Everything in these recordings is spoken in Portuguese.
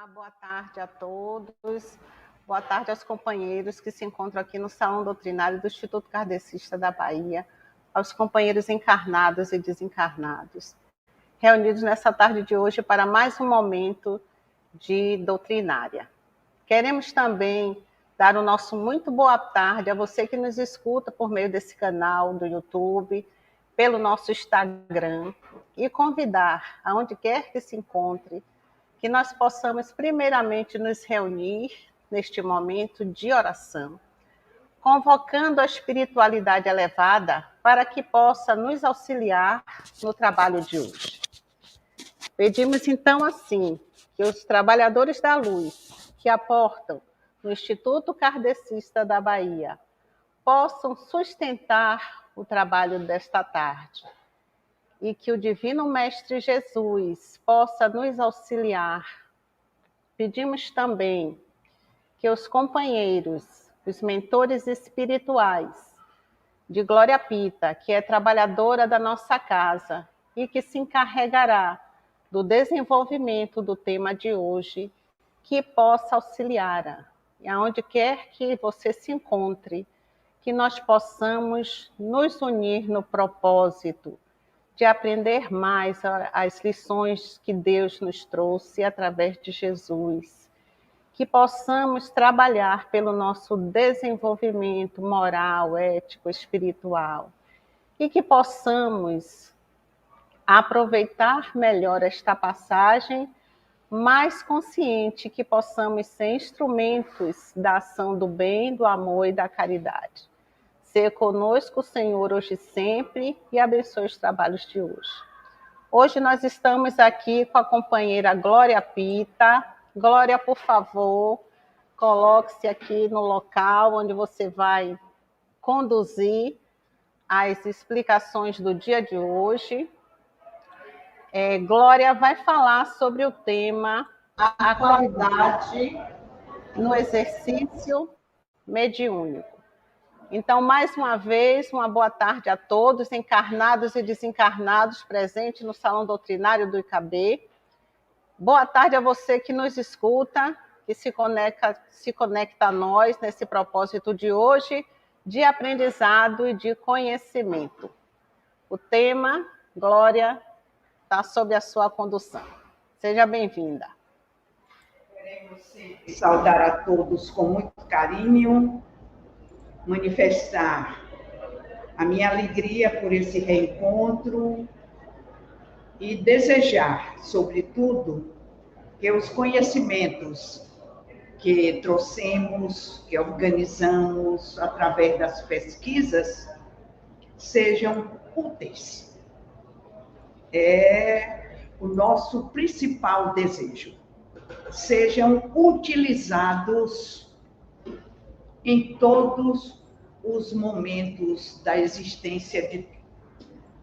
Olá, boa tarde a todos. Boa tarde aos companheiros que se encontram aqui no Salão Doutrinário do Instituto Kardecista da Bahia, aos companheiros encarnados e desencarnados, reunidos nessa tarde de hoje para mais um momento de doutrinária. Queremos também dar o nosso muito boa tarde a você que nos escuta por meio desse canal do YouTube, pelo nosso Instagram, e convidar, aonde quer que se encontre, que nós possamos primeiramente nos reunir neste momento de oração, convocando a espiritualidade elevada para que possa nos auxiliar no trabalho de hoje. Pedimos então assim, que os trabalhadores da luz que aportam no Instituto Kardecista da Bahia possam sustentar o trabalho desta tarde e que o Divino Mestre Jesus possa nos auxiliar. Pedimos também que os companheiros, os mentores espirituais de Glória Pita, que é trabalhadora da nossa casa e que se encarregará do desenvolvimento do tema de hoje, que possa auxiliar, e aonde quer que você se encontre, que nós possamos nos unir no propósito de aprender mais as lições que Deus nos trouxe através de Jesus, que possamos trabalhar pelo nosso desenvolvimento moral, ético, espiritual, e que possamos aproveitar melhor esta passagem, mais consciente que possamos ser instrumentos da ação do bem, do amor e da caridade. Seja conosco, Senhor, hoje e sempre, e abençoe os trabalhos de hoje. Hoje nós estamos aqui com a companheira Glória Pita. Glória, por favor, coloque-se aqui no local onde você vai conduzir as explicações do dia de hoje. Glória vai falar sobre o tema a qualidade no exercício mediúnico. Então, mais uma vez, uma boa tarde a todos, encarnados e desencarnados, presentes no Salão Doutrinário do IKB. Boa tarde a você que nos escuta, que se conecta a nós nesse propósito de hoje, de aprendizado e de conhecimento. O tema, Glória, está sob a sua condução. Seja bem-vinda. Queremos saudar a todos com muito carinho, manifestar a minha alegria por esse reencontro e desejar, sobretudo, que os conhecimentos que trouxemos, que organizamos através das pesquisas, sejam úteis. É o nosso principal desejo. Sejam utilizados em todos os momentos da existência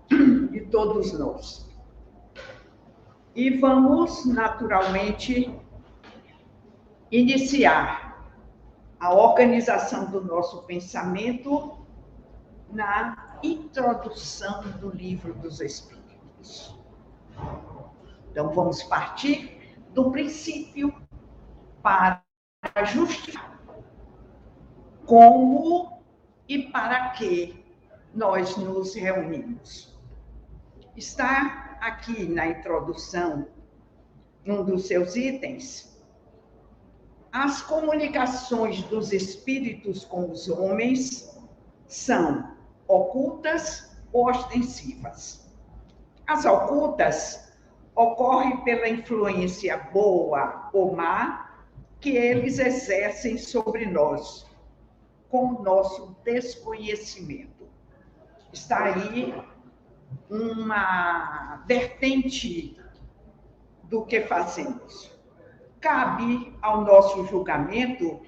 de todos nós. E vamos, naturalmente, iniciar a organização do nosso pensamento na introdução do Livro dos Espíritos. Então, vamos partir do princípio para justificar como e para que nós nos reunimos. Está aqui na introdução, um dos seus itens, as comunicações dos espíritos com os homens são ocultas ou ostensivas. As ocultas ocorrem pela influência boa ou má que eles exercem sobre nós, com o nosso desconhecimento. Está aí uma vertente do que fazemos. Cabe ao nosso julgamento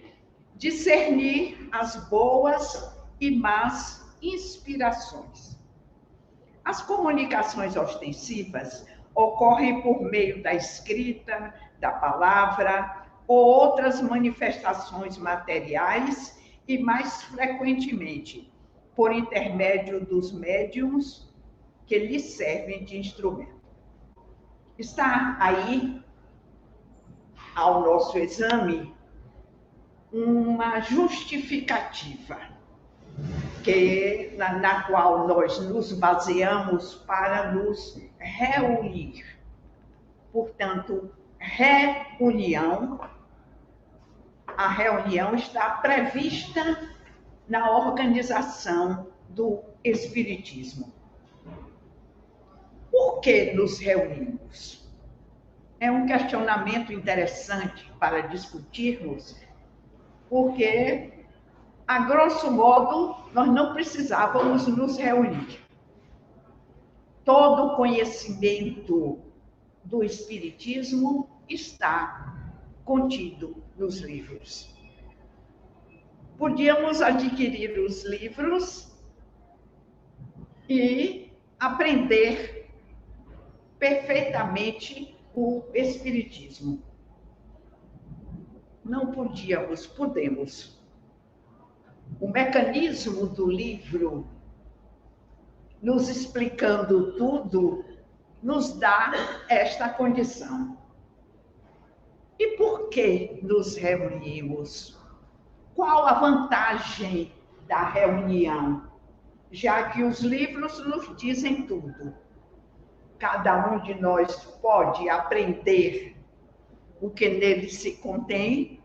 discernir as boas e más inspirações. As comunicações ostensivas ocorrem por meio da escrita, da palavra ou outras manifestações materiais e, mais frequentemente, por intermédio dos médiuns que lhes servem de instrumento. Está aí ao nosso exame uma justificativa na qual nós nos baseamos para nos reunir. Portanto, reunião, a reunião está prevista na organização do Espiritismo. Por que nos reunimos? É um questionamento interessante para discutirmos, porque, a grosso modo, nós não precisávamos nos reunir. Todo o conhecimento do Espiritismo está contido nos livros. Podíamos adquirir os livros e aprender perfeitamente o Espiritismo. Não podíamos, podemos. O mecanismo do livro, nos explicando tudo, nos dá esta condição. E por que nos reunimos? Qual a vantagem da reunião? Já que os livros nos dizem tudo. Cada um de nós pode aprender o que nele se contém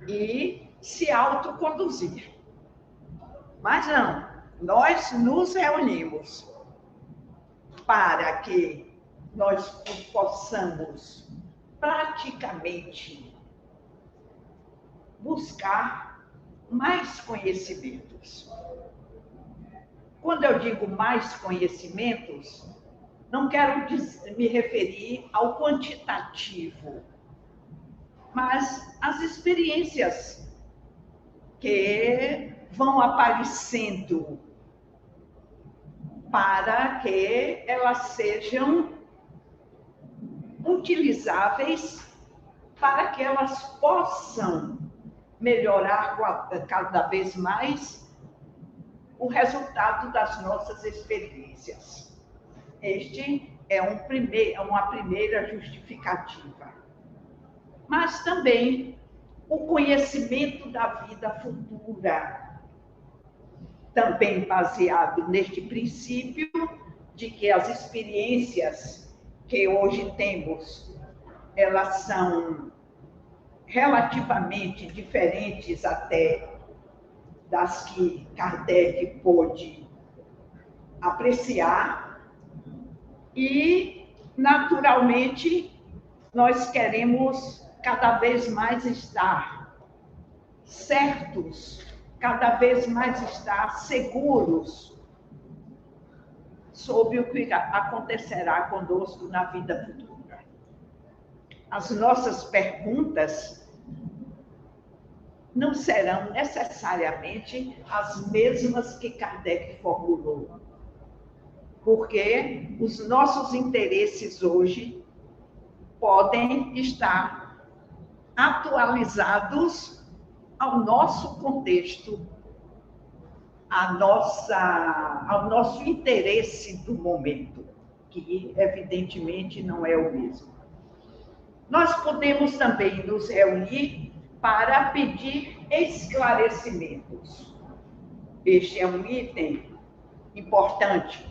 e se autoconduzir. Mas não, nós nos reunimos para que nós possamos praticamente buscar mais conhecimentos. Quando eu digo mais conhecimentos, não quero me referir ao quantitativo, mas às experiências que vão aparecendo para que elas sejam utilizáveis, para que elas possam melhorar cada vez mais o resultado das nossas experiências. Este é uma primeira justificativa. Mas também o conhecimento da vida futura, também baseado neste princípio de que as experiências que hoje temos, elas são relativamente diferentes até das que Kardec pôde apreciar, e, naturalmente, nós queremos cada vez mais estar certos, cada vez mais estar seguros sobre o que acontecerá conosco na vida futura. As nossas perguntas não serão necessariamente as mesmas que Kardec formulou, porque os nossos interesses hoje podem estar atualizados ao nosso contexto, ao nosso interesse do momento, que evidentemente não é o mesmo. Nós podemos também nos reunir para pedir esclarecimentos. Este é um item importante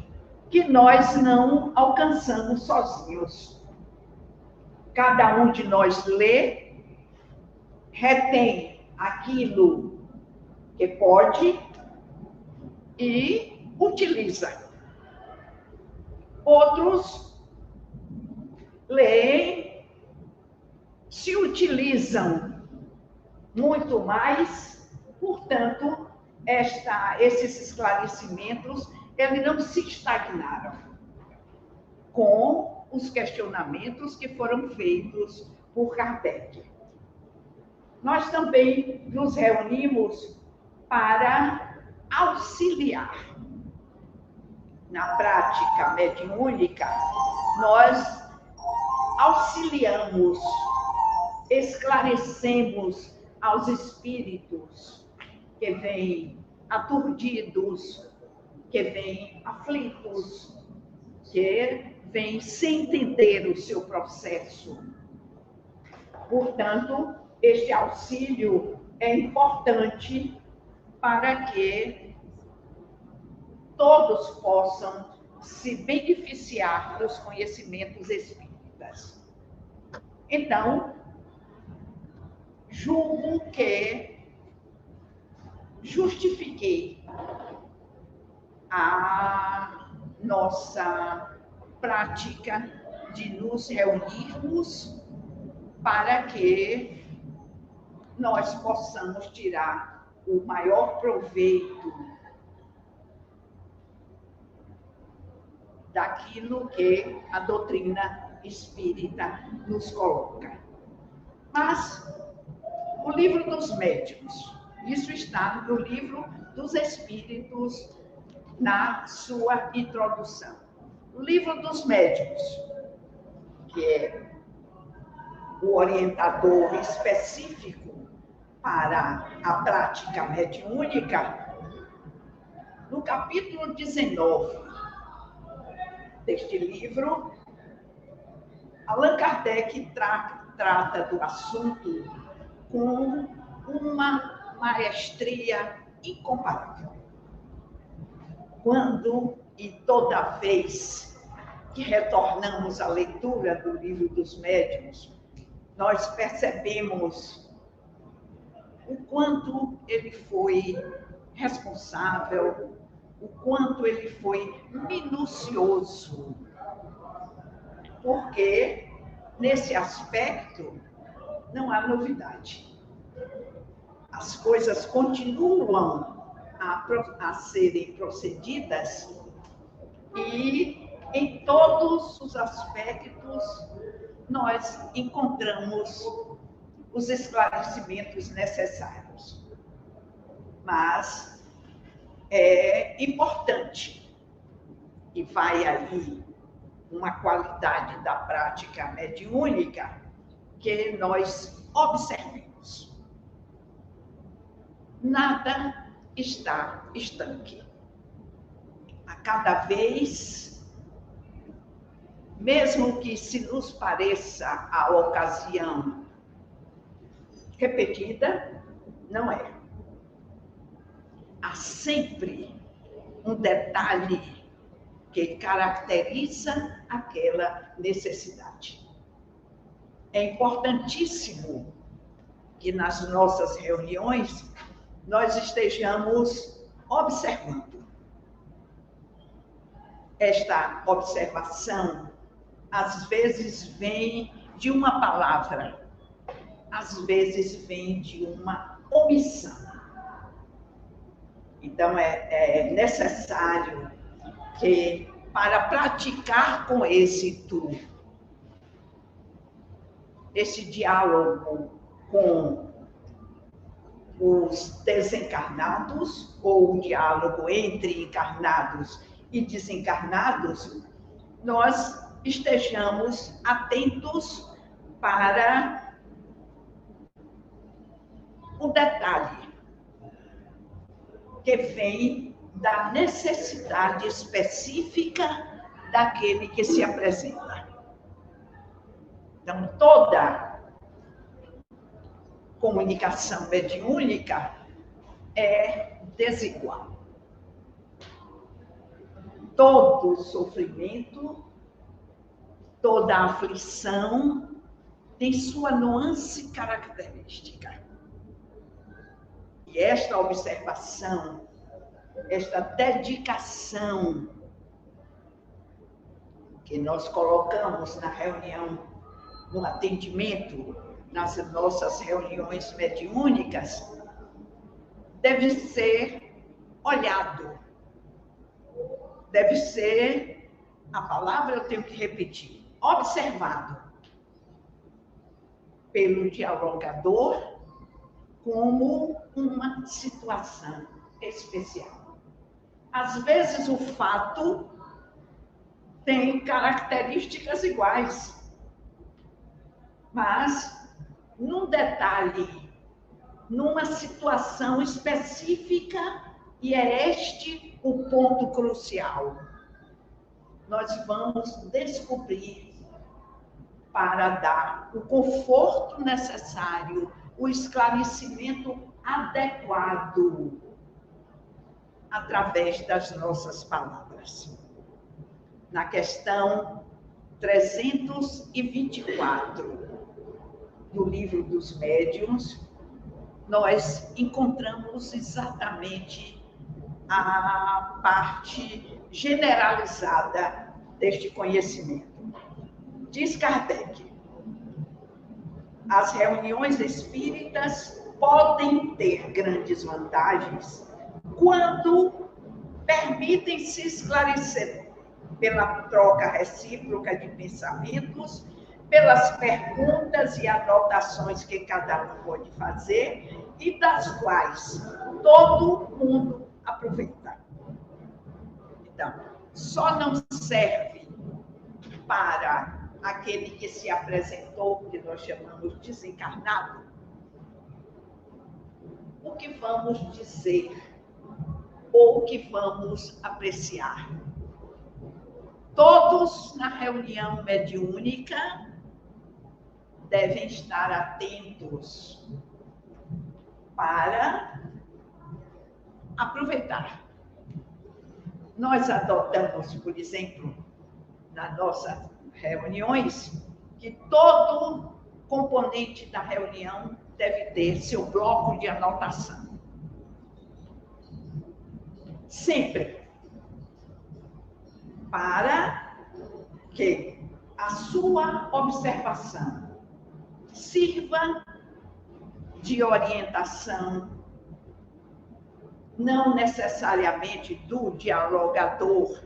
que nós não alcançamos sozinhos. Cada um de nós lê, retém aquilo que pode e utiliza. Outros leem, se utilizam muito mais, portanto, esses esclarecimentos, eles não se estagnaram com os questionamentos que foram feitos por Kardec. Nós também nos reunimos para auxiliar. Na prática mediúnica, nós auxiliamos, esclarecemos aos espíritos que vêm aturdidos, que vêm aflitos, que vêm sem entender o seu processo Portanto, este auxílio é importante para que todos possam se beneficiar dos conhecimentos espíritas. Então, julgo que justifiquei a nossa prática de nos reunirmos para que nós possamos tirar o maior proveito daquilo que a doutrina espírita nos coloca. Mas o livro dos médiuns, isso está no livro dos Espíritos, na sua introdução. O livro dos médiuns, que é o orientador específico para a prática mediúnica, no capítulo 19 deste livro, Allan Kardec trata do assunto com uma maestria incomparável. Quando e toda vez que retornamos à leitura do livro dos médiuns, nós percebemos o quanto ele foi responsável, o quanto ele foi minucioso, porque nesse aspecto não há novidade. As coisas continuam a serem procedidas e em todos os aspectos nós encontramos os esclarecimentos necessários. Mas é importante, e vai aí uma qualidade da prática mediúnica, que nós observemos. Nada está estanque. A cada vez, mesmo que se nos pareça a ocasião repetida, não é. Há sempre um detalhe que caracteriza aquela necessidade. É importantíssimo que nas nossas reuniões nós estejamos observando. Esta observação, às vezes, vem de uma palavra, às vezes vem de uma omissão. Então, é necessário que, para praticar com êxito esse diálogo com os desencarnados, ou o diálogo entre encarnados e desencarnados, nós estejamos atentos para o detalhe que vem da necessidade específica daquele que se apresenta. Então, toda comunicação mediúnica é desigual. Todo sofrimento, toda aflição tem sua nuance característica. E esta observação, esta dedicação que nós colocamos na reunião, no atendimento, nas nossas reuniões mediúnicas, deve ser olhado. Deve ser, a palavra eu tenho que repetir, observado pelo dialogador como uma situação especial. Às vezes o fato tem características iguais, mas num detalhe, numa situação específica, e é este o ponto crucial. Nós vamos descobrir para dar o conforto necessário, o esclarecimento adequado através das nossas palavras. Na questão 324 do Livro dos Médiuns, nós encontramos exatamente a parte generalizada deste conhecimento. Diz Kardec: as reuniões espíritas podem ter grandes vantagens quando permitem se esclarecer pela troca recíproca de pensamentos, pelas perguntas e anotações que cada um pode fazer e das quais todo mundo aproveita. Então, só não serve para aquele que se apresentou, que nós chamamos de desencarnado, o que vamos dizer ou o que vamos apreciar. Todos na reunião mediúnica devem estar atentos para aproveitar. Nós adotamos, por exemplo, nas nossas reuniões, que todo componente da reunião deve ter seu bloco de anotação. Sempre. Para que a sua observação sirva de orientação, não necessariamente do dialogador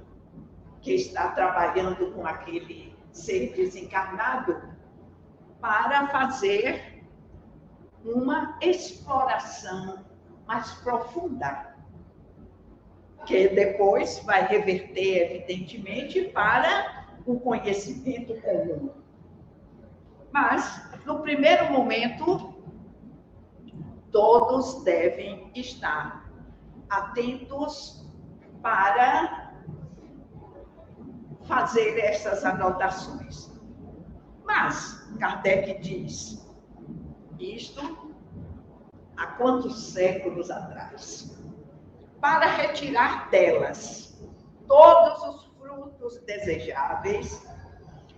que está trabalhando com aquele ser desencarnado, para fazer uma exploração mais profunda, que depois vai reverter, evidentemente, para o conhecimento comum. Mas, no primeiro momento, todos devem estar atentos para fazer essas anotações. Mas, Kardec diz, isto há quantos séculos atrás? Para retirar delas todos os frutos desejáveis,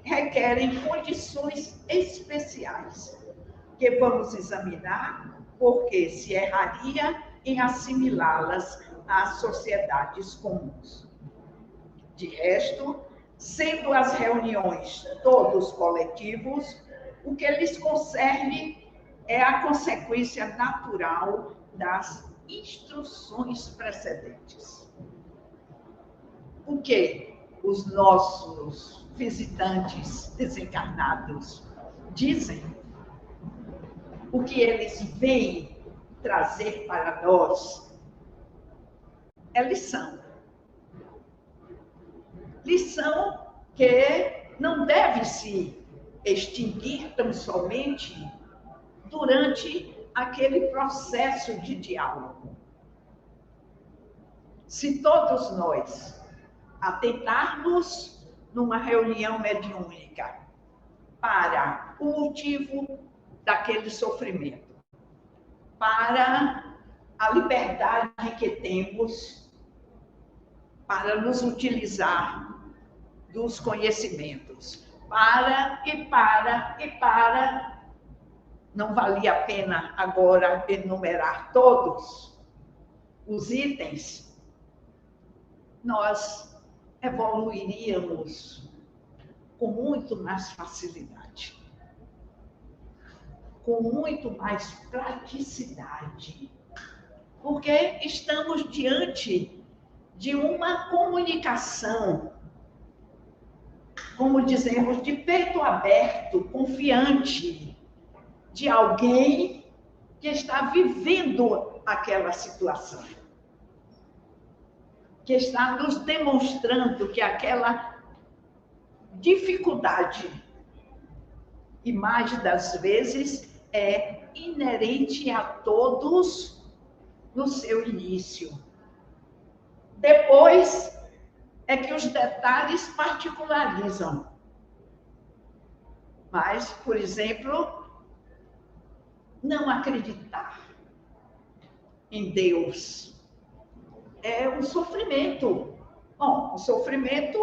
requerem condições especiais, que vamos examinar, porque se erraria em assimilá-las às sociedades comuns. De resto, sendo as reuniões todos coletivos, o que lhes concerne é a consequência natural das instruções precedentes. O que os nossos visitantes desencarnados dizem, o que eles vêm trazer para nós, é lição. Lição que não deve se extinguir tão somente durante aquele processo de diálogo. Se todos nós atentarmos numa reunião mediúnica para o motivo daquele sofrimento, para a liberdade que temos para nos utilizar dos conhecimentos, não valia a pena agora enumerar todos os itens, nós evoluiríamos com muito mais facilidade, com muito mais praticidade, porque estamos diante de uma comunicação, como dizemos, de peito aberto, confiante, de alguém que está vivendo aquela situação, que está nos demonstrando que aquela dificuldade, e mais das vezes, é inerente a todos no seu início. Depois é que os detalhes particularizam. Mas, por exemplo, não acreditar em Deus é um sofrimento. Bom, um sofrimento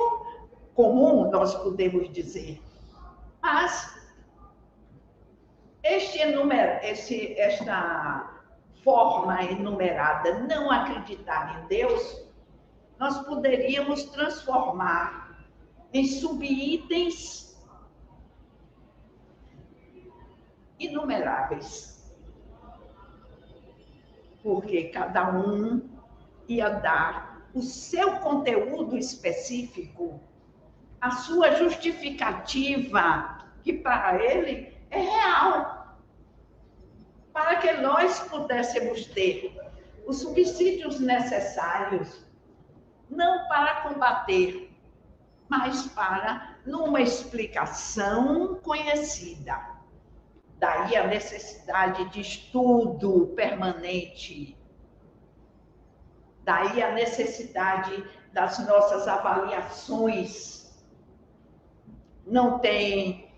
comum, nós podemos dizer. Mas esta forma enumerada, não acreditar em Deus, nós poderíamos transformar em subitens inumeráveis. Porque cada um ia dar o seu conteúdo específico, a sua justificativa, que para ele é real, para que nós pudéssemos ter os subsídios necessários, não para combater, mas para numa explicação conhecida. Daí a necessidade de estudo permanente, daí a necessidade das nossas avaliações. Não tem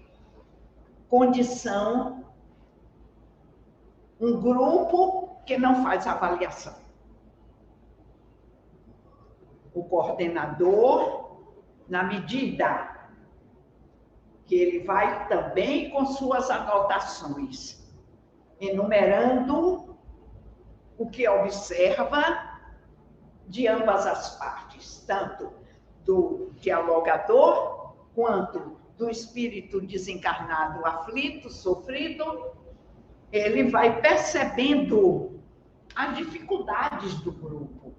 condição um grupo que não faz avaliação. O coordenador, na medida que ele vai também com suas anotações, enumerando o que observa de ambas as partes, tanto do dialogador quanto do espírito desencarnado, aflito, sofrido. Ele vai percebendo as dificuldades do grupo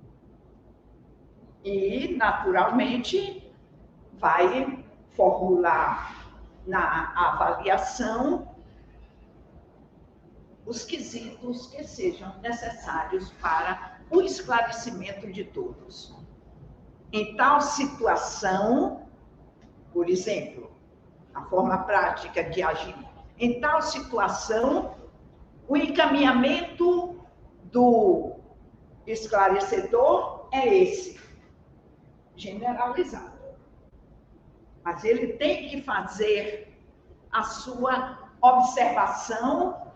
e, naturalmente, vai formular na avaliação os quesitos que sejam necessários para o esclarecimento de todos. Em tal situação, por exemplo, a forma prática de agir, em tal situação, o encaminhamento do esclarecedor é esse, generalizado. Mas ele tem que fazer a sua observação,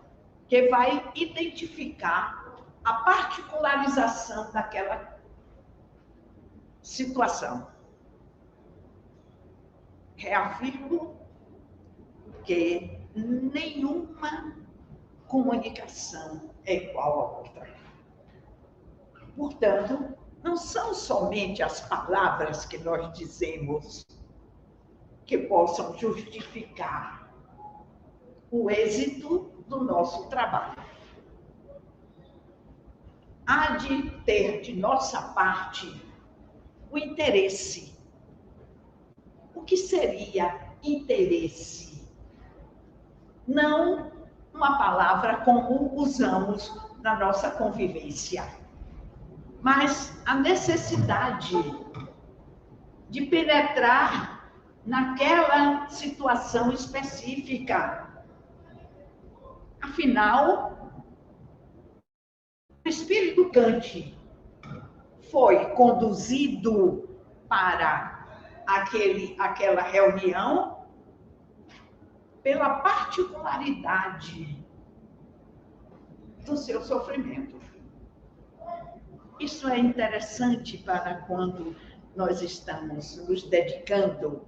que vai identificar a particularização daquela situação. Reafirmo que nenhuma comunicação é igual à outra. Portanto, não são somente as palavras que nós dizemos que possam justificar o êxito do nosso trabalho. Há de ter de nossa parte o interesse. O que seria interesse? Não uma palavra como usamos na nossa convivência, mas a necessidade de penetrar naquela situação específica. Afinal, o espírito Kant foi conduzido para aquela reunião pela particularidade do seu sofrimento. Isso é interessante para quando nós estamos nos dedicando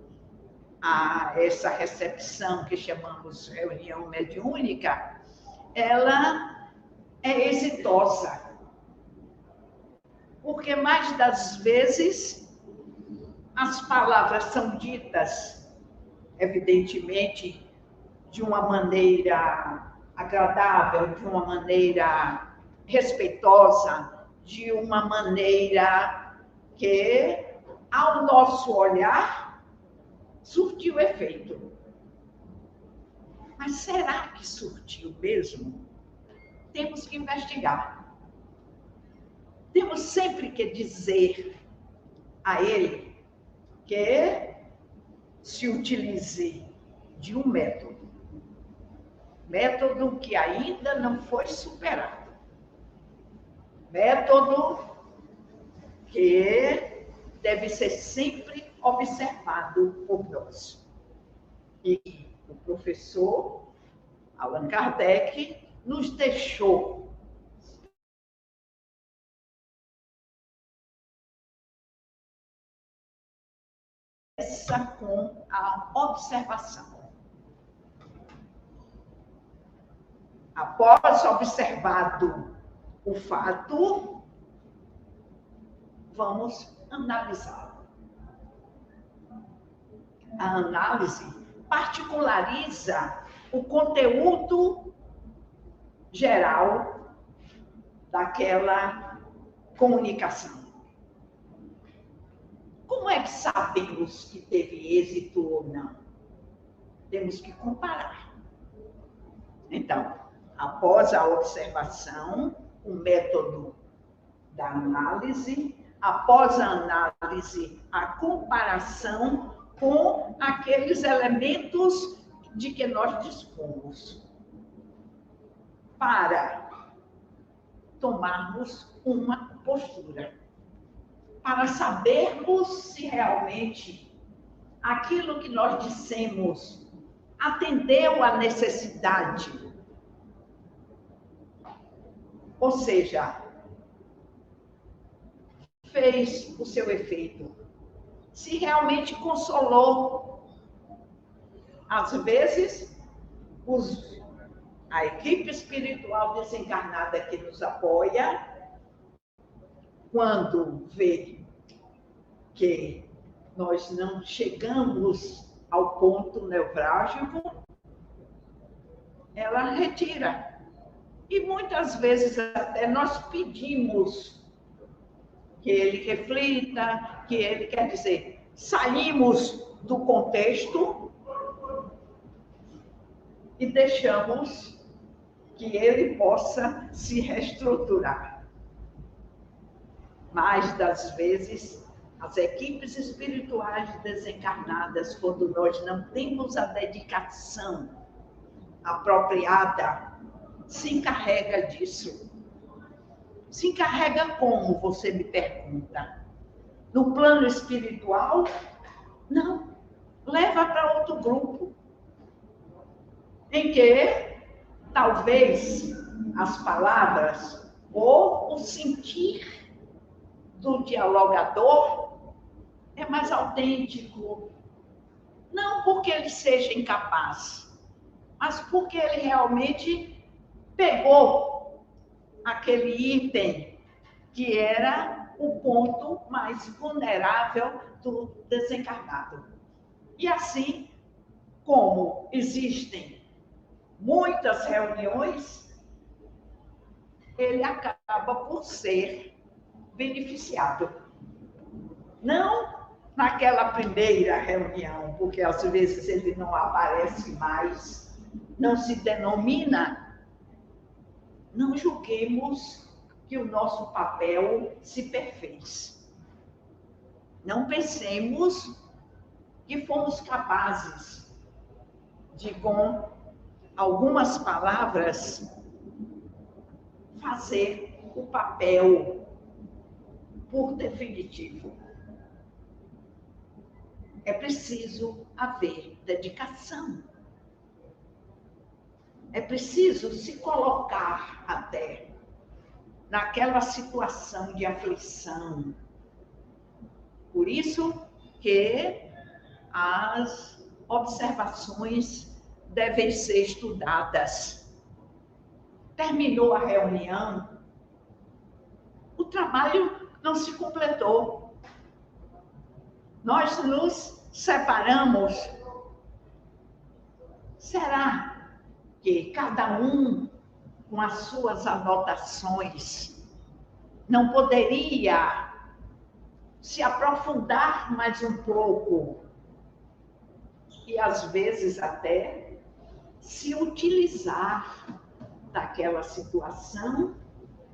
a essa recepção que chamamos reunião mediúnica. Ela é exitosa, porque mais das vezes as palavras são ditas, evidentemente, de uma maneira agradável, de uma maneira respeitosa, de uma maneira que, ao nosso olhar, surtiu efeito. Mas será que surtiu mesmo? Temos que investigar. Temos sempre que dizer a ele que se utilize de um método que ainda não foi superado, método que deve ser sempre observado por nós. E o professor Allan Kardec nos deixou essa com a observação. Após observado o fato, vamos analisá-lo. A análise particulariza o conteúdo geral daquela comunicação. Como é que sabemos que teve êxito ou não? Temos que comparar. Então, após a observação, o método da análise, após a análise, a comparação com aqueles elementos de que nós dispomos, para tomarmos uma postura, para sabermos se realmente aquilo que nós dissemos atendeu à necessidade. Ou seja, fez o seu efeito. Se realmente consolou. Às vezes, a equipe espiritual desencarnada que nos apoia, quando vê que nós não chegamos ao ponto nevrálgico, ela retira. E muitas vezes até nós pedimos que ele reflita, que ele, quer dizer, saímos do contexto e deixamos que ele possa se reestruturar. Mas, das vezes, as equipes espirituais desencarnadas, quando nós não temos a dedicação apropriada, se encarrega disso. Se encarrega como, você me pergunta? No plano espiritual? Não. Leva para outro grupo. Em que, talvez, as palavras ou o sentir do dialogador é mais autêntico. Não porque ele seja incapaz, mas porque ele realmente pegou aquele item que era o ponto mais vulnerável do desencarnado. E assim, como existem muitas reuniões, ele acaba por ser beneficiado. Não naquela primeira reunião, porque às vezes ele não aparece mais, não se denomina. Não julguemos que o nosso papel se perfez. Não pensemos que fomos capazes de, com algumas palavras, fazer o papel por definitivo. É preciso haver dedicação. É preciso se colocar até naquela situação de aflição. Por isso que as observações devem ser estudadas. Terminou a reunião, o trabalho não se completou. Nós nos separamos. Será que cada um, com as suas anotações, não poderia se aprofundar mais um pouco e, às vezes, até se utilizar daquela situação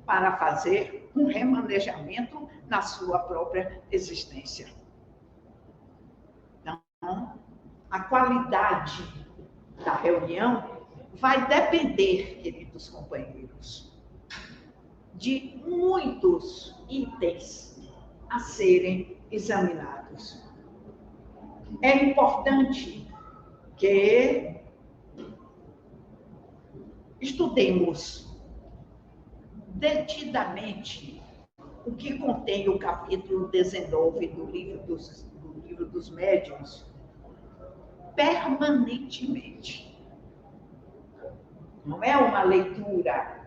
para fazer um remanejamento na sua própria existência? Então, a qualidade da reunião vai depender, queridos companheiros, de muitos itens a serem examinados. É importante que estudemos detidamente o que contém o capítulo 19 do livro dos Médiuns, permanentemente. Não é uma leitura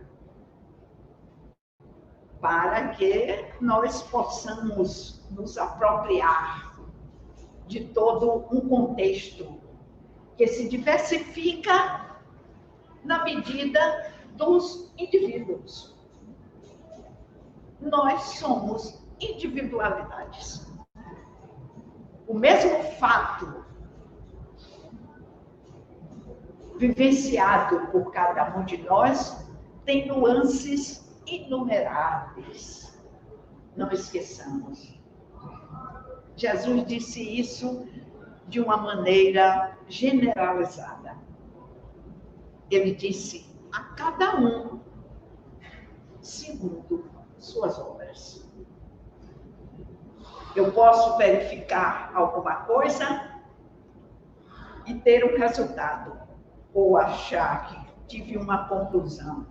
para que nós possamos nos apropriar de todo um contexto que se diversifica na medida dos indivíduos. Nós somos individualidades. O mesmo fato vivenciado por cada um de nós tem nuances inumeráveis. Não esqueçamos. Jesus disse isso de uma maneira generalizada. Ele disse a cada um segundo suas obras. Eu posso verificar alguma coisa e ter um resultado, ou achar que tive uma conclusão.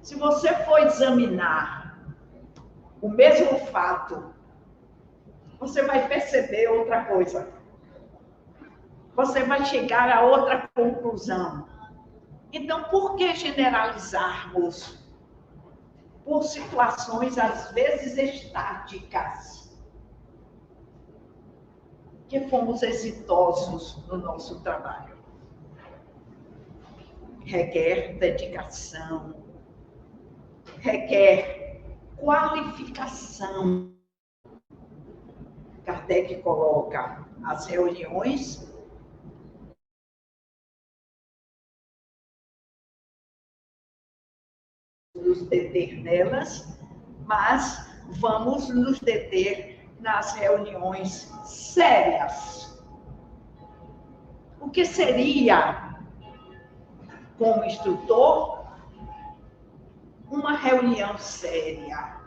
Se você for examinar o mesmo fato, você vai perceber outra coisa. Você vai chegar a outra conclusão. Então, por que generalizarmos por situações, às vezes, estáticas, que fomos exitosos no nosso trabalho? Requer dedicação, requer qualificação. Kardec coloca as reuniões nos deter nelas, mas vamos nos deter nas reuniões sérias. O que seria, como instrutor, uma reunião séria?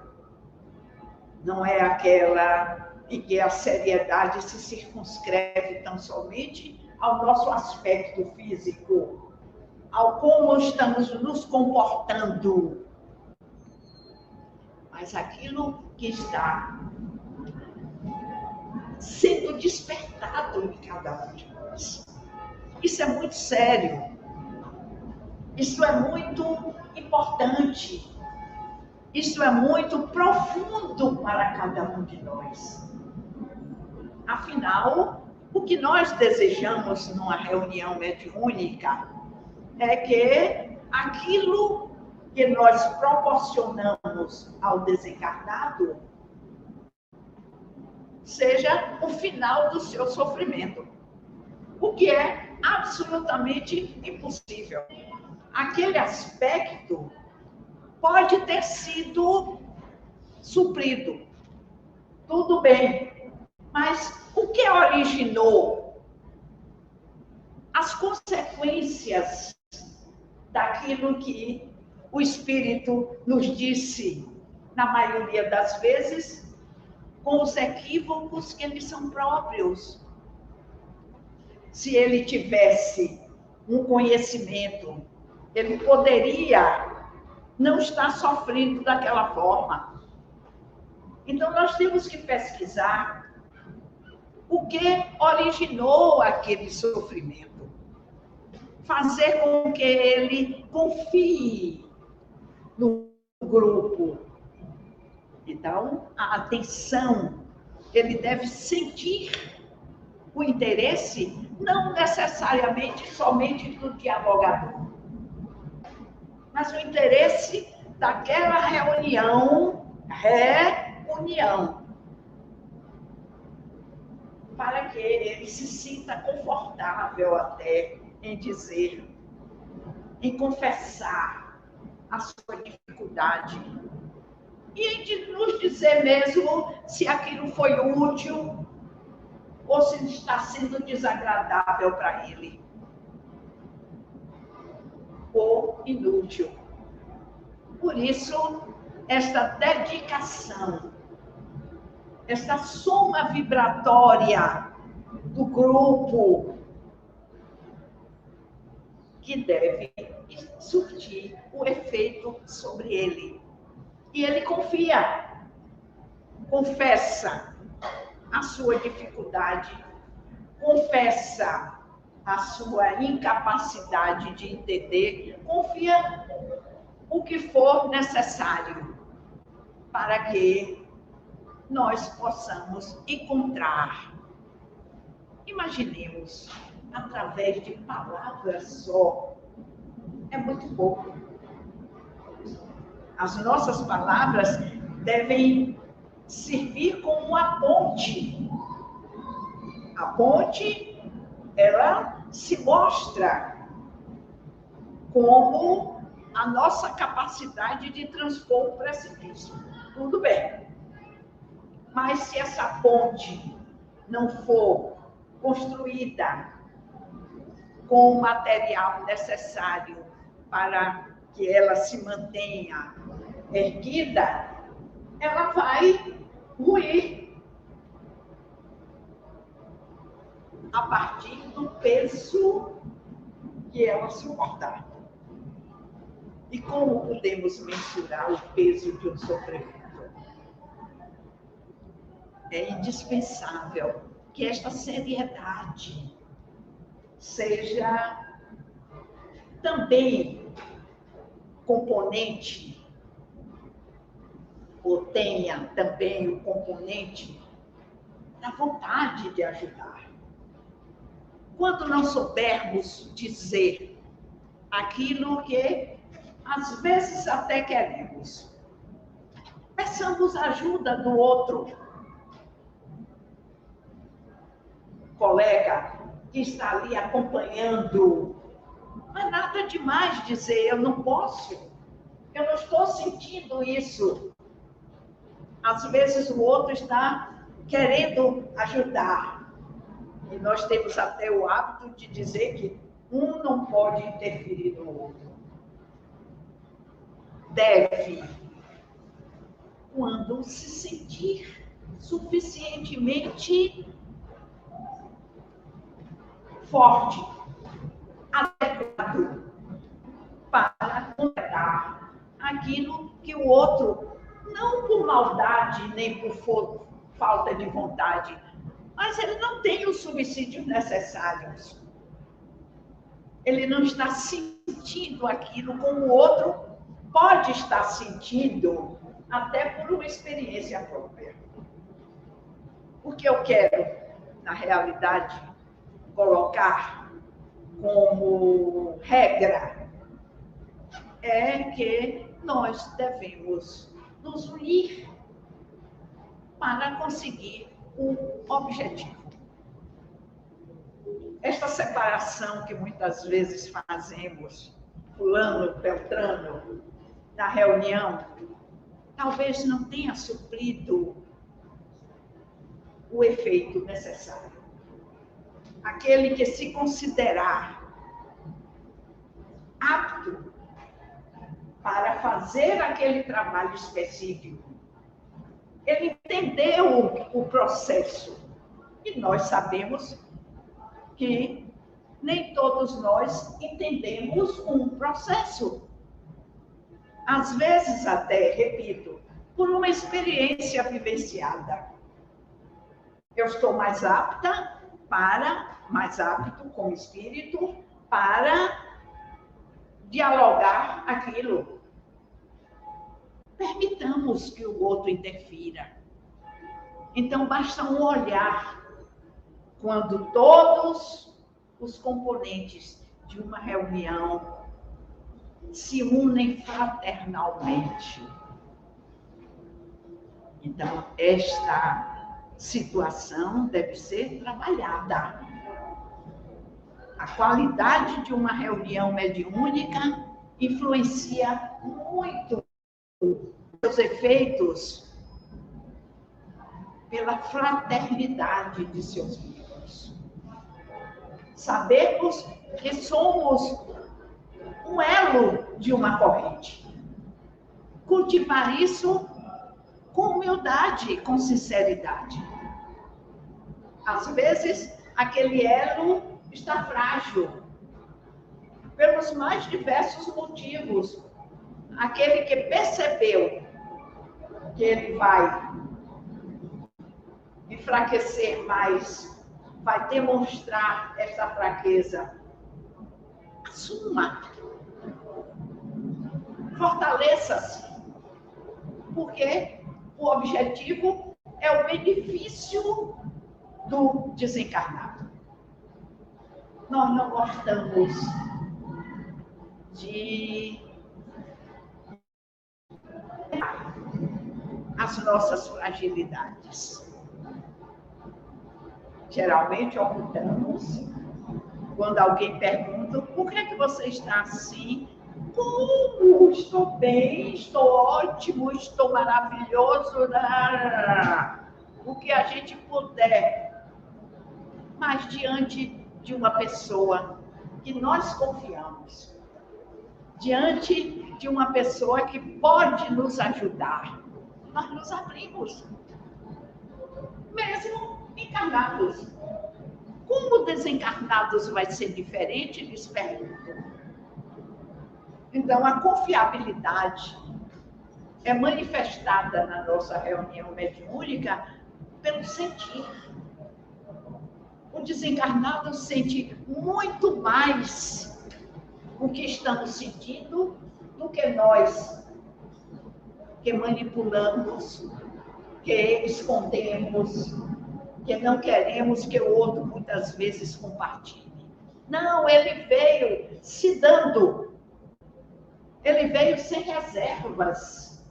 Não é aquela em que a seriedade se circunscreve tão somente ao nosso aspecto físico, ao como estamos nos comportando, mas aquilo que está sendo despertado em cada um de nós. Isso é muito sério. Isso é muito importante. Isso é muito profundo para cada um de nós. Afinal, o que nós desejamos numa reunião mediúnica é que aquilo que nós proporcionamos ao desencarnado seja o final do seu sofrimento, o que é absolutamente impossível. Aquele aspecto pode ter sido suprido, tudo bem, mas o que originou as consequências daquilo que o Espírito nos disse, na maioria das vezes, com os equívocos que lhe são próprios. Se ele tivesse um conhecimento, ele poderia não estar sofrendo daquela forma. Então, nós temos que pesquisar o que originou aquele sofrimento. Fazer com que ele confie no grupo. Então, a atenção, ele deve sentir o interesse, não necessariamente somente do dialogador, mas o interesse daquela reunião, para que ele se sinta confortável até em dizer, em confessar a sua dificuldade e de nos dizer mesmo se aquilo foi útil ou se está sendo desagradável para ele ou inútil. Por isso, esta dedicação, esta soma vibratória do grupo que deve surtir o efeito sobre ele. E ele confia, confessa a sua dificuldade, confessa a sua incapacidade de entender, confia o que for necessário para que nós possamos encontrar. Imaginemos, através de palavras só, é muito pouco. As nossas palavras devem servir como uma ponte. A ponte, ela se mostra como a nossa capacidade de transpor o precipício. Tudo bem. Mas se essa ponte não for construída com o material necessário para que ela se mantenha erguida, ela vai ruir a partir do peso que ela suportar. E como podemos mensurar o peso de um sofrimento? É indispensável que esta seriedade seja também componente, ou tenha também o componente da vontade de ajudar. Quando não soubermos dizer aquilo que às vezes até queremos, peçamos ajuda do outro colega que está ali acompanhando. Não é nada demais dizer, eu não posso, eu não estou sentindo isso. Às vezes o outro está querendo ajudar. E nós temos até o hábito de dizer que um não pode interferir no outro. Deve, quando se sentir suficientemente forte, adequado para completar aquilo que o outro, não por maldade nem por falta de vontade, mas ele não tem os subsídios necessários. Ele não está sentindo aquilo como o outro pode estar sentindo, até por uma experiência própria. O que eu quero, na realidade, colocar como regra é que nós devemos nos unir para conseguir um objetivo. Esta separação que muitas vezes fazemos, fulano, beltrano, na reunião, talvez não tenha suprido o efeito necessário. Aquele que se considerar apto para fazer aquele trabalho específico, ele entendeu o processo. E nós sabemos que nem todos nós entendemos um processo. Às vezes até, repito, por uma experiência vivenciada. Eu estou mais apto como espírito, para dialogar aquilo. Permitamos que o outro interfira. Então, basta um olhar. Quando todos os componentes de uma reunião se unem fraternalmente. Então, esta situação deve ser trabalhada. A qualidade de uma reunião mediúnica influencia muito os efeitos pela fraternidade de seus membros. Sabemos que somos um elo de uma corrente. Cultivar isso com humildade, com sinceridade. Às vezes, aquele elo está frágil. pelos mais diversos motivos. Aquele que percebeu que ele vai enfraquecer mais, vai demonstrar essa fraqueza. Assuma. Fortaleça-se. Porque o objetivo é o benefício do desencarnado. Nós não gostamos de as nossas fragilidades. Geralmente ocultamos quando alguém pergunta: por que é que você está assim? Como? Estou bem, estou ótimo, estou maravilhoso. O que a gente puder. Mas diante de uma pessoa que nós confiamos, diante de uma pessoa que pode nos ajudar, nós nos abrimos, mesmo encarnados. Como desencarnados vai ser diferente? Lhes pergunto. Então, a confiabilidade é manifestada na nossa reunião mediúnica pelo sentir. O desencarnado sente muito mais o que estamos sentindo do que nós, que manipulamos, que escondemos, que não queremos que o outro muitas vezes compartilhe. Não, ele veio se dando. Ele veio sem reservas.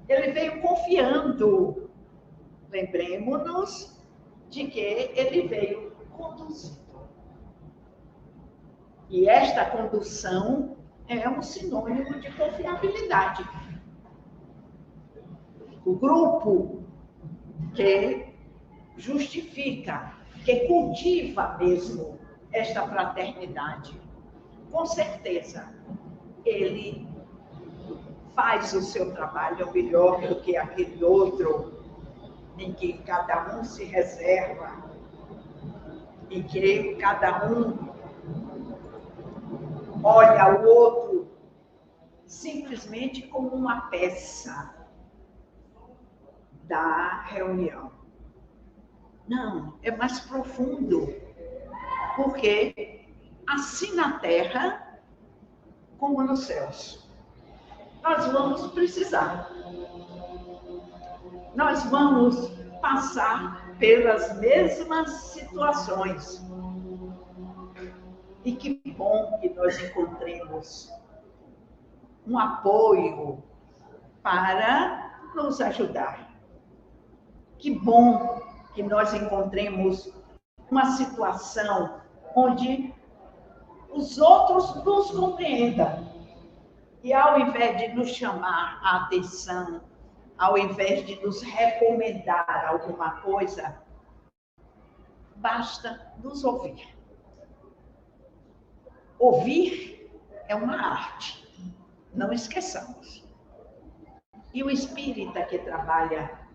Ele veio confiando. Lembremos-nos de que ele veio conduzindo. E esta condução é um sinônimo de confiabilidade. O grupo que justifica, que cultiva mesmo esta fraternidade, com certeza, ele faz o seu trabalho melhor do que aquele outro, em que cada um se reserva, em que cada um olha o outro simplesmente como uma peça da reunião. Não, é mais profundo, porque assim na Terra como nos céus, nós vamos precisar. Nós vamos passar pelas mesmas situações. E que bom que nós encontremos um apoio para nos ajudar. Que bom que nós encontremos uma situação onde os outros nos compreendam. E ao invés de nos chamar a atenção, ao invés de nos recomendar alguma coisa, basta nos ouvir. Ouvir é uma arte, não esqueçamos. E o espírita que trabalha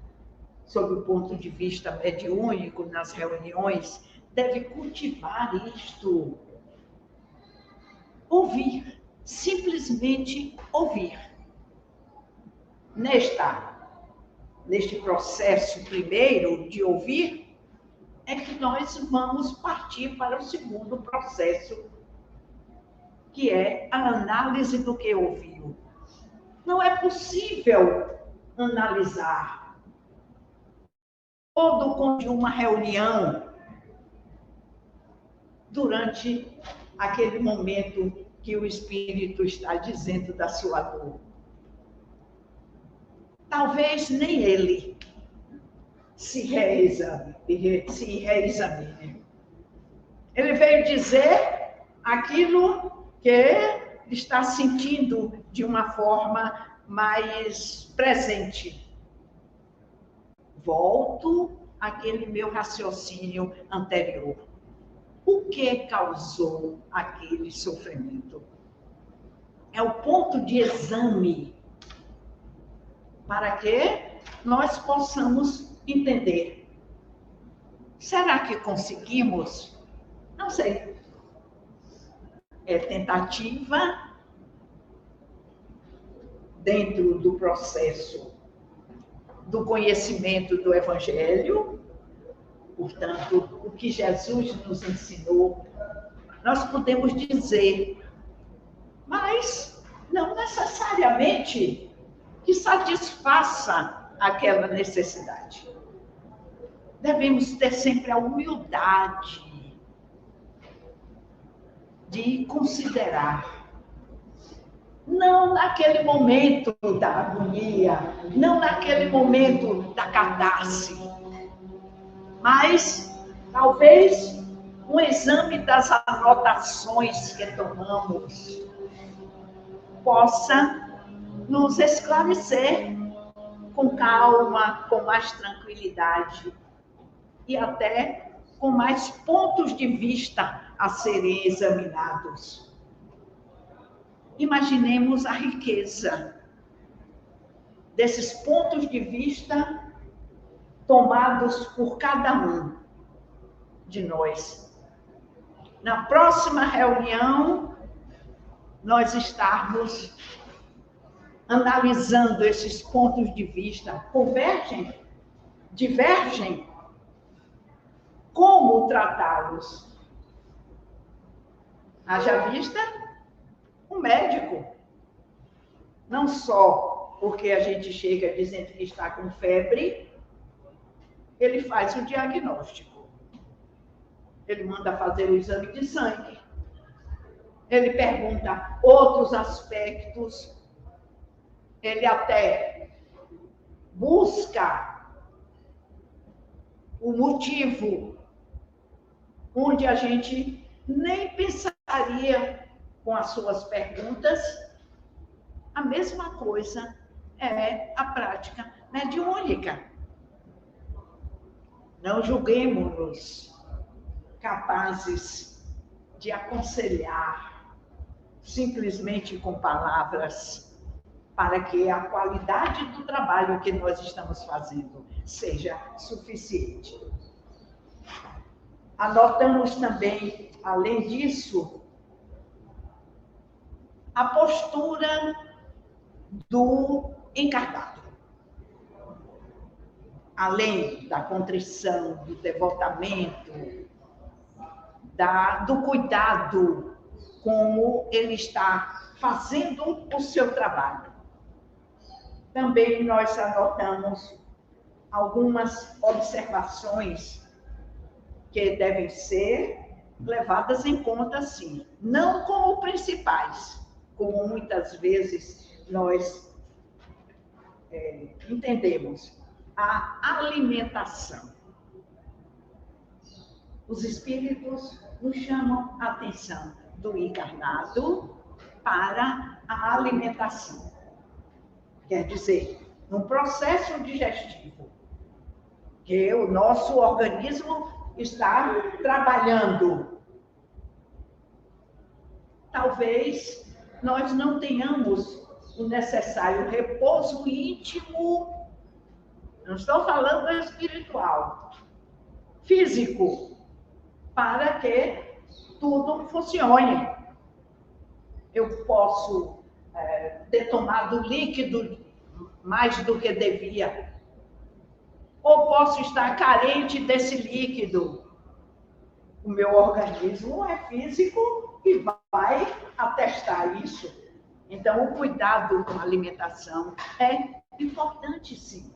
sob o ponto de vista mediúnico nas reuniões deve cultivar isto. Ouvir, simplesmente ouvir. Neste processo primeiro de ouvir, é que nós vamos partir para o segundo processo, que é a análise do que ouviu. Não é possível analisar todo de uma reunião durante aquele momento que o espírito está dizendo da sua dor. Talvez nem ele se reexamine. Ele veio dizer aquilo que está sentindo de uma forma mais presente. Volto àquele meu raciocínio anterior. O que causou aquele sofrimento? É o ponto de exame para que nós possamos entender. Será que conseguimos? Não sei. tentativa dentro do processo do conhecimento do Evangelho, portanto, o que Jesus nos ensinou, nós podemos dizer, mas não necessariamente que satisfaça aquela necessidade. Devemos ter sempre a humildade de considerar, não naquele momento da agonia, não naquele momento da catarse, mas talvez um exame das anotações que tomamos possa nos esclarecer com calma, com mais tranquilidade e até com mais pontos de vista a serem examinados. Imaginemos a riqueza desses pontos de vista tomados por cada um de nós. Na próxima reunião, nós estarmos analisando esses pontos de vista. Convergem? Divergem? Como tratá-los? Haja vista um médico. Não só porque a gente chega dizendo que está com febre, ele faz o diagnóstico. Ele manda fazer o exame de sangue. Ele pergunta outros aspectos. Ele até busca o motivo onde a gente nem pensaria com as suas perguntas. A mesma coisa é a prática mediúnica. Não julguemos-nos capazes de aconselhar simplesmente com palavras para que a qualidade do trabalho que nós estamos fazendo seja suficiente. Anotamos também, além disso, a postura do encarnado. Além da contrição, do devotamento, do cuidado como ele está fazendo o seu trabalho. Também nós anotamos algumas observações que devem ser levadas em conta, sim. Não como principais, como muitas vezes nós entendemos. A alimentação. Os espíritos nos chamam a atenção do encarnado para a alimentação. Quer dizer, num processo digestivo, que o nosso organismo está trabalhando. Talvez nós não tenhamos o necessário repouso íntimo, não estou falando espiritual, físico, para que tudo funcione. Eu posso ter tomado líquido mais do que devia, ou posso estar carente desse líquido. O meu organismo é físico e vai atestar isso. Então, o cuidado com a alimentação é importante, sim.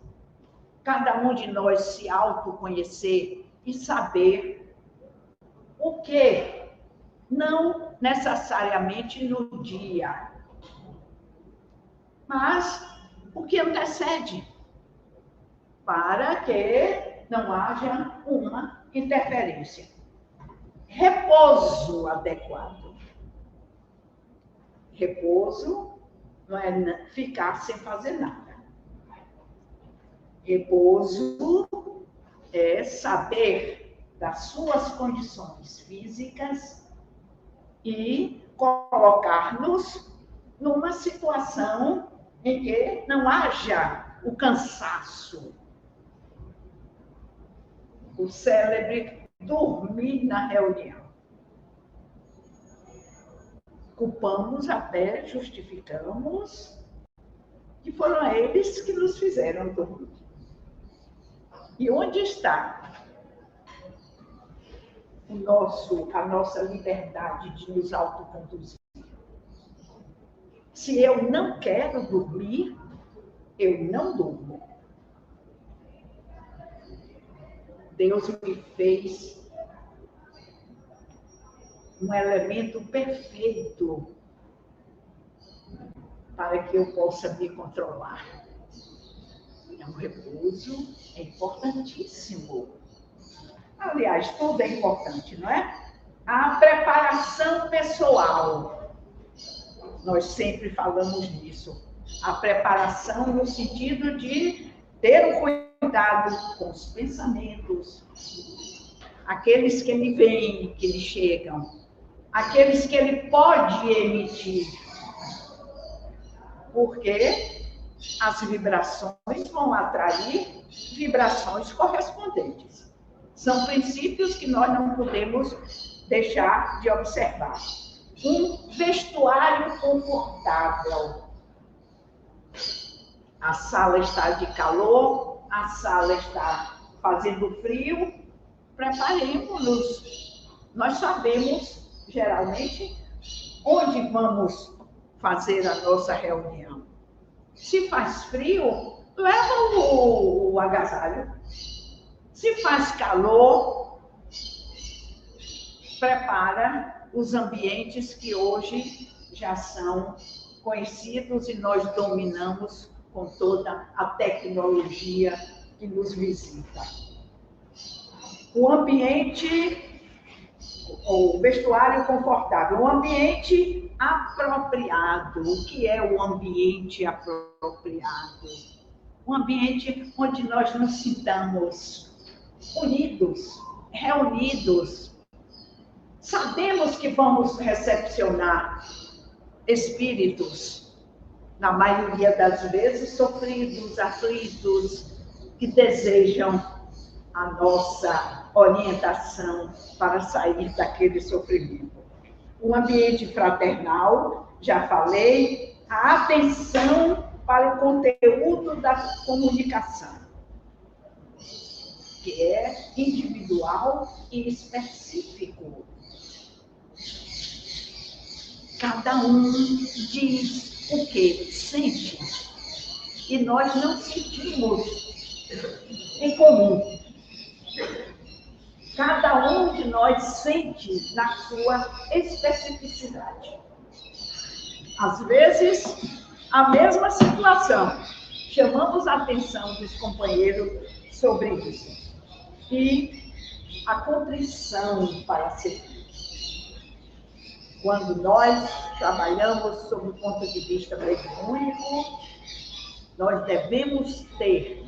Cada um de nós se autoconhecer e saber o que, não necessariamente no dia, mas o que antecede, para que não haja uma interferência. Repouso adequado. Repouso não é ficar sem fazer nada. Repouso é saber das suas condições físicas e colocar-nos numa situação em que não haja o cansaço. O célebre dormir na reunião. culpamos até, justificamos, que foram eles que nos fizeram dormir. E onde está a nossa liberdade de nos autoconduzir? Se eu não quero dormir, eu não durmo. Deus me fez um elemento perfeito para que eu possa me controlar. É um repouso, é importantíssimo. Aliás, tudo é importante, não é? A preparação pessoal. Nós sempre falamos nisso. A preparação no sentido de ter um cuidado com os pensamentos, aqueles que lhe vêm, que lhe chegam, aqueles que ele pode emitir, porque as vibrações vão atrair vibrações correspondentes. São princípios que nós não podemos deixar de observar. Um vestuário confortável. A sala está de calor, a sala está fazendo frio, preparemos-nos. Nós sabemos, geralmente, onde vamos fazer a nossa reunião. Se faz frio, leva o agasalho. Se faz calor, prepara os ambientes que hoje já são conhecidos e nós dominamos com toda a tecnologia que nos visita. O ambiente, o vestuário confortável, o ambiente apropriado. O que é o ambiente apropriado? Um ambiente onde nós nos sintamos unidos, reunidos. Sabemos que vamos recepcionar espíritos, na maioria das vezes, sofridos, aflitos, que desejam a nossa orientação para sair daquele sofrimento. Um ambiente fraternal, já falei, a atenção para o conteúdo da comunicação, que é individual e específico. Cada um diz o que sente e nós não sentimos em comum. Cada um de nós sente na sua especificidade. Às vezes, a mesma situação. Chamamos a atenção dos companheiros sobre isso. E a contrição para servir. Quando nós trabalhamos sob o ponto de vista mediúnico, nós devemos ter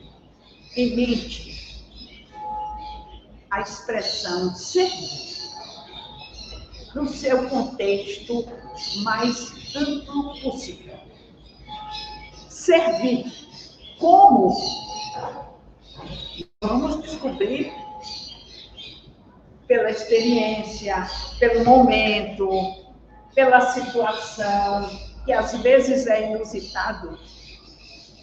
em mente a expressão servir no seu contexto mais amplo possível. Servir como? Vamos descobrir pela experiência, pelo momento, pela situação, que às vezes é inusitado.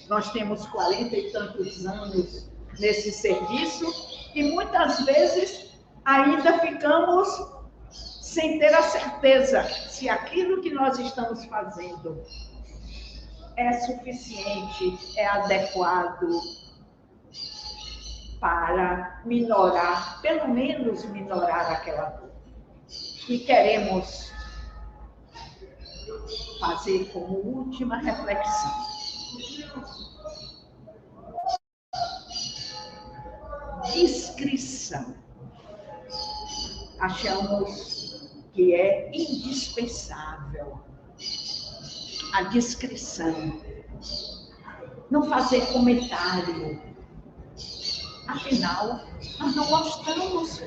Nós temos 40 e tantos anos nesse serviço e muitas vezes ainda ficamos sem ter a certeza se aquilo que nós estamos fazendo é suficiente, é adequado para minorar, pelo menos minorar aquela dor. E queremos fazer como última reflexão. Discrição. Achamos que é indispensável a discrição. Não fazer comentário. Afinal, nós não gostamos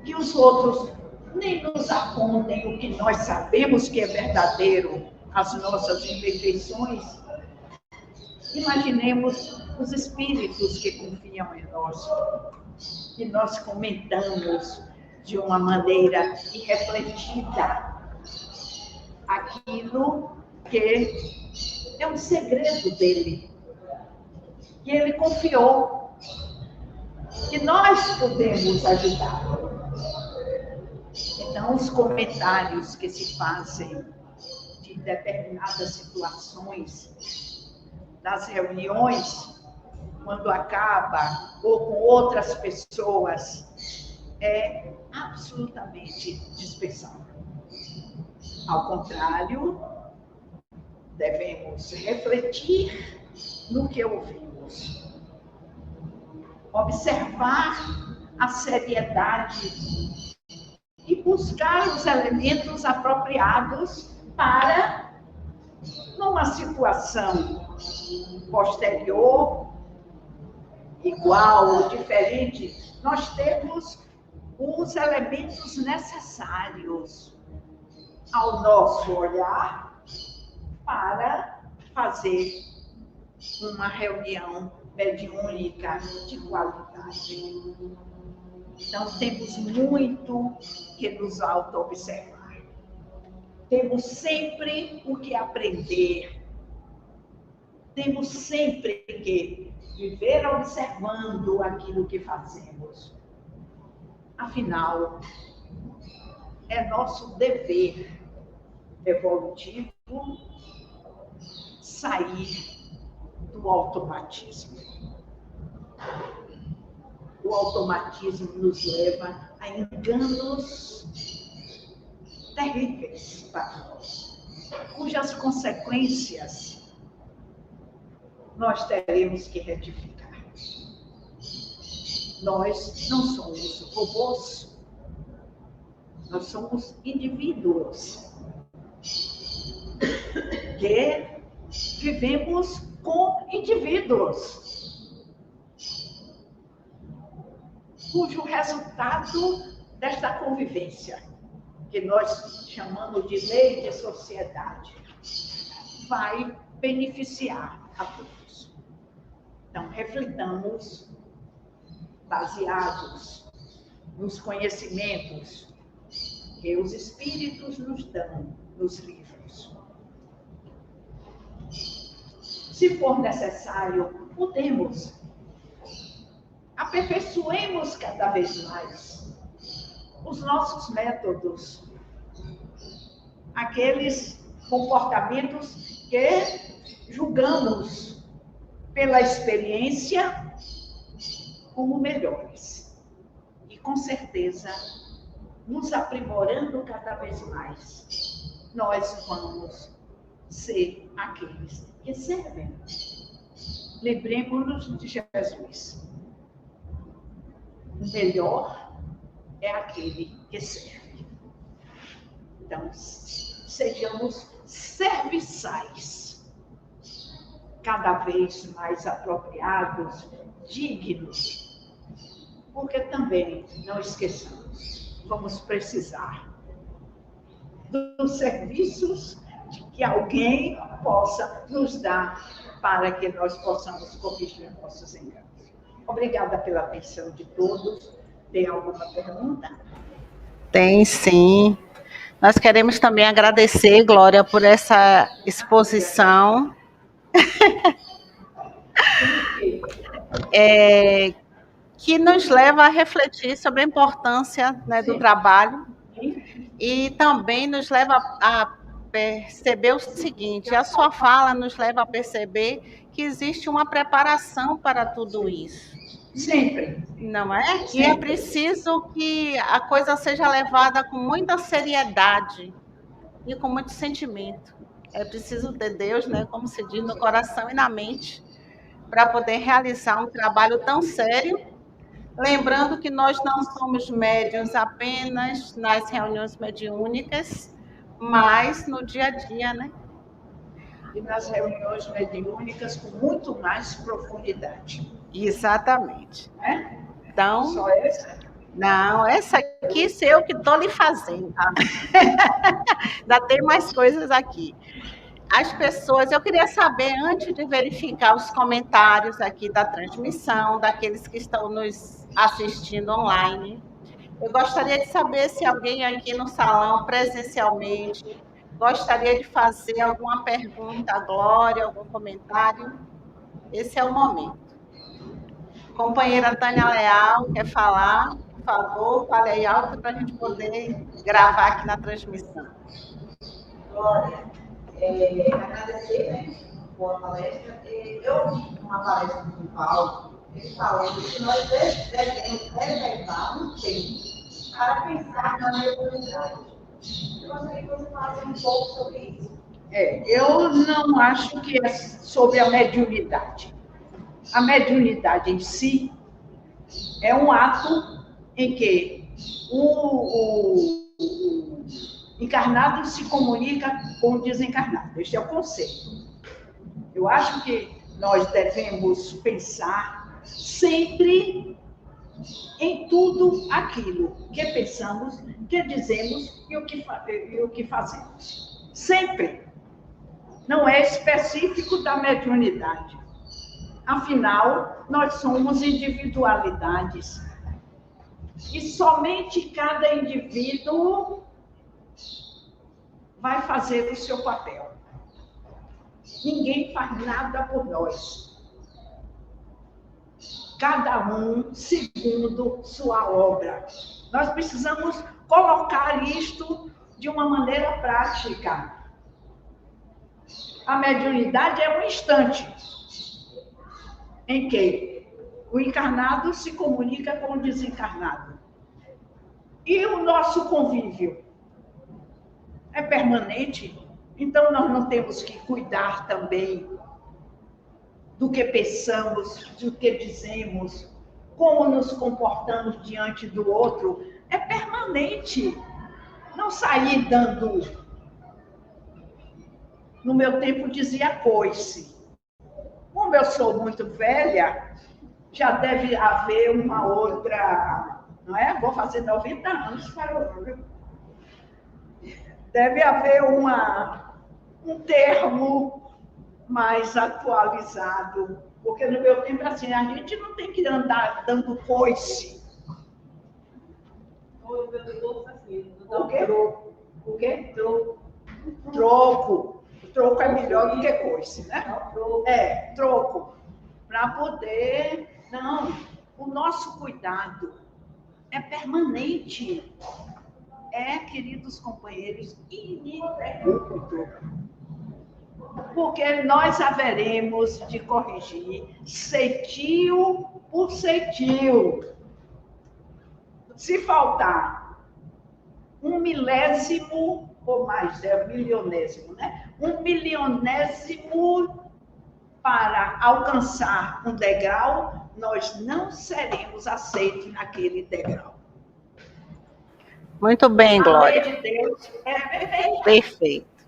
que os outros nem nos apontem o que nós sabemos que é verdadeiro, as nossas imperfeições. Imaginemos os espíritos que confiam em nós, que nós comentamos de uma maneira irrefletida aquilo que é um segredo dele, que ele confiou, que nós podemos ajudar. Então, os comentários que se fazem de determinadas situações, das reuniões, quando acaba, ou com outras pessoas, é absolutamente dispensável. Ao contrário, devemos refletir no que ouvimos, observar a seriedade e buscar os elementos apropriados para, numa situação posterior, igual ou diferente, nós temos os elementos necessários ao nosso olhar para fazer uma reunião mediúnica de qualidade. Então, temos muito que nos auto-observar. Temos sempre o que aprender. Temos sempre que viver observando aquilo que fazemos. Afinal, é nosso dever evolutivo sair do automatismo. O automatismo nos leva a enganos terríveis para nós, cujas consequências nós teremos que retificar. Nós não somos robôs, nós somos indivíduos que vivemos com indivíduos, cujo resultado desta convivência, que nós chamamos de lei de sociedade, vai beneficiar a todos. Então, reflitamos baseados nos conhecimentos que os espíritos nos dão nos livros. Se for necessário, podemos. Aperfeiçoemos cada vez mais os nossos métodos, aqueles comportamentos que julgamos pela experiência como melhores. E, com certeza, nos aprimorando cada vez mais, nós vamos ser aqueles que servem. Lembremos-nos de Jesus. O melhor é aquele que serve. Então, sejamos serviçais, cada vez mais apropriados, dignos, porque também, não esqueçamos, vamos precisar dos serviços que alguém possa nos dar para que nós possamos corrigir nossos enganos. Obrigada pela atenção de todos. Tem alguma pergunta? Tem, sim. Nós queremos também agradecer, Glória, por essa exposição. Que nos leva a refletir sobre a importância, né, do trabalho e também nos leva a perceber o seguinte: a sua fala nos leva a perceber que existe uma preparação para tudo isso. Sempre. Não é? Sempre. E é preciso que a coisa seja levada com muita seriedade e com muito sentimento. É preciso ter Deus, né, como se diz, no coração e na mente, para poder realizar um trabalho tão sério. Lembrando que nós não somos médiuns apenas nas reuniões mediúnicas, mas no dia a dia, né? E nas reuniões mediúnicas com muito mais profundidade. Exatamente. É? Então, só essa? Não, essa aqui sei eu que estou lhe fazendo. Ainda tem mais coisas aqui. As pessoas, eu queria saber, antes de verificar os comentários aqui da transmissão, daqueles que estão nos assistindo online, eu gostaria de saber se alguém aqui no salão, presencialmente, gostaria de fazer alguma pergunta à Glória, algum comentário? Esse é o momento. Companheira Tânia Leal, quer falar? Por favor, fale aí alto para a gente poder gravar aqui na transmissão. Glória, agradecer, né, por a palestra. Eu vi uma palestra do Paulo, ele falando que nós devemos reservar um tempo para pensar na mediunidade. Eu gostaria que você falasse um pouco sobre isso. Eu não acho que é sobre a mediunidade. A mediunidade em si é um ato em que o encarnado se comunica com o desencarnado. Este é o conceito. Eu acho que nós devemos pensar sempre em tudo aquilo que pensamos, que dizemos e o que fazemos. Sempre. Não é específico da mediunidade. Afinal, nós somos individualidades. E somente cada indivíduo vai fazer o seu papel. Ninguém faz nada por nós. Cada um segundo sua obra. Nós precisamos colocar isto de uma maneira prática. A mediunidade é um instante em que o encarnado se comunica com o desencarnado. E o nosso convívio é permanente, então nós não temos que cuidar também do que pensamos, do que dizemos, como nos comportamos diante do outro. É permanente. Não sair dando... No meu tempo dizia coice. Como eu sou muito velha, já deve haver uma outra, não é? Vou fazer 90 anos para o... Deve haver um termo mais atualizado, porque no meu tempo, assim, a gente não tem que andar dando coice. O quê? O quê? Troco. Troco é melhor do que coice, né? Troco. Para poder... Não, o nosso cuidado é permanente. Queridos companheiros, ininterrupto. Porque nós haveremos de corrigir ceitil por ceitil. Se faltar 1/1000 ou mais, milionésimo, né? 1/1000 para alcançar um degrau, nós não seremos aceitos naquele degrau. Muito bem, Glória. A lei de Deus é perfeita. Perfeito.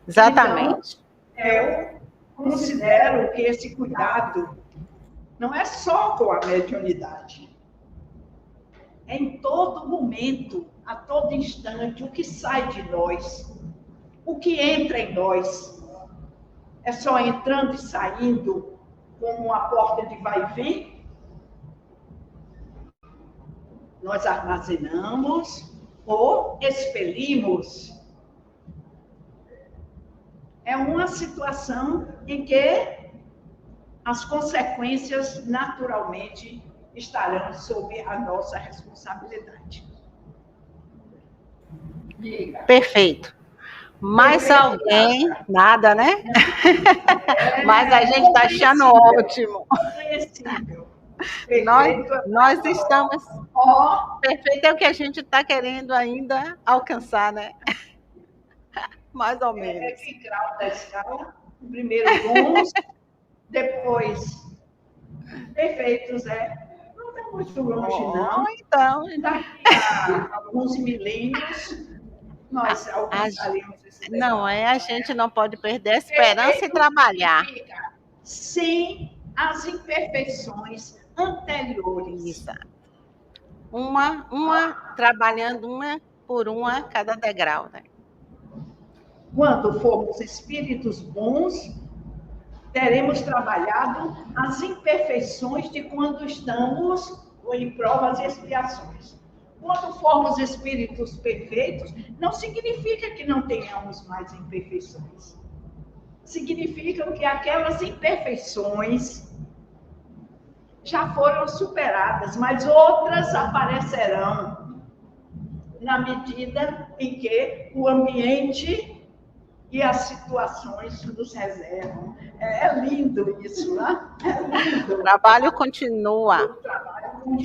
Exatamente. Então, eu considero que esse cuidado não é só com a mediunidade. É em todo momento, a todo instante, o que sai de nós, o que entra em nós. É só entrando e saindo como uma porta de vai e vem? Nós armazenamos ou expelimos. É uma situação em que as consequências, naturalmente, estarão sob a nossa responsabilidade. Diga. Perfeito. Mais alguém? Nada, né? Mas a gente está achando ótimo. Nós estamos... Perfeito é o que a gente está querendo ainda alcançar, né? Mais ou menos. Que grau da escala? Primeiro bons, depois perfeitos, Não está muito longe, não. Então... Daqui a alguns milênios, nós alcançaremos esse degrau. Não, a gente não pode perder a esperança e trabalhar. Sem as imperfeições anteriores. Exato. Uma trabalhando uma por uma cada degrau, né? Quando formos espíritos bons, teremos trabalhado as imperfeições de quando estamos em provas e expiações. Quando formos espíritos perfeitos, não significa que não tenhamos mais imperfeições. Significa que aquelas imperfeições já foram superadas, mas outras aparecerão na medida em que o ambiente e as situações nos reservam. É lindo isso, né? É lindo. O trabalho continua,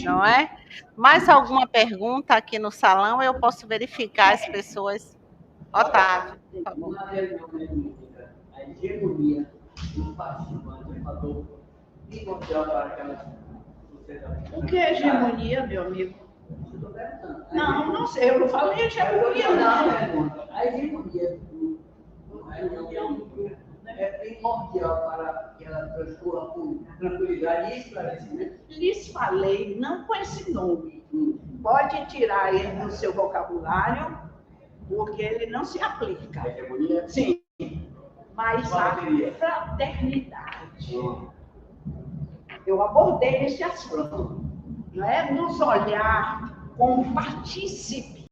não é? Mais alguma pergunta aqui no salão? Eu posso verificar as pessoas. Otávio, por favor. Uma hermenêutica, a hegemonia dos participantes, falou primordial para aquela sociedade. O que é hegemonia, meu amigo? Eu estou perguntando. Não sei, eu não falei hegemonia, não. A hegemonia do grupo é primordial para que ela transcorra com tranquilidade e esclarecimento. Lhes falei, não com esse nome. Pode tirar ele do seu vocabulário, porque ele não se aplica. A hegemonia? Sim, mas a fraternidade. Eu abordei esse assunto, não é? Nos olhar como partícipe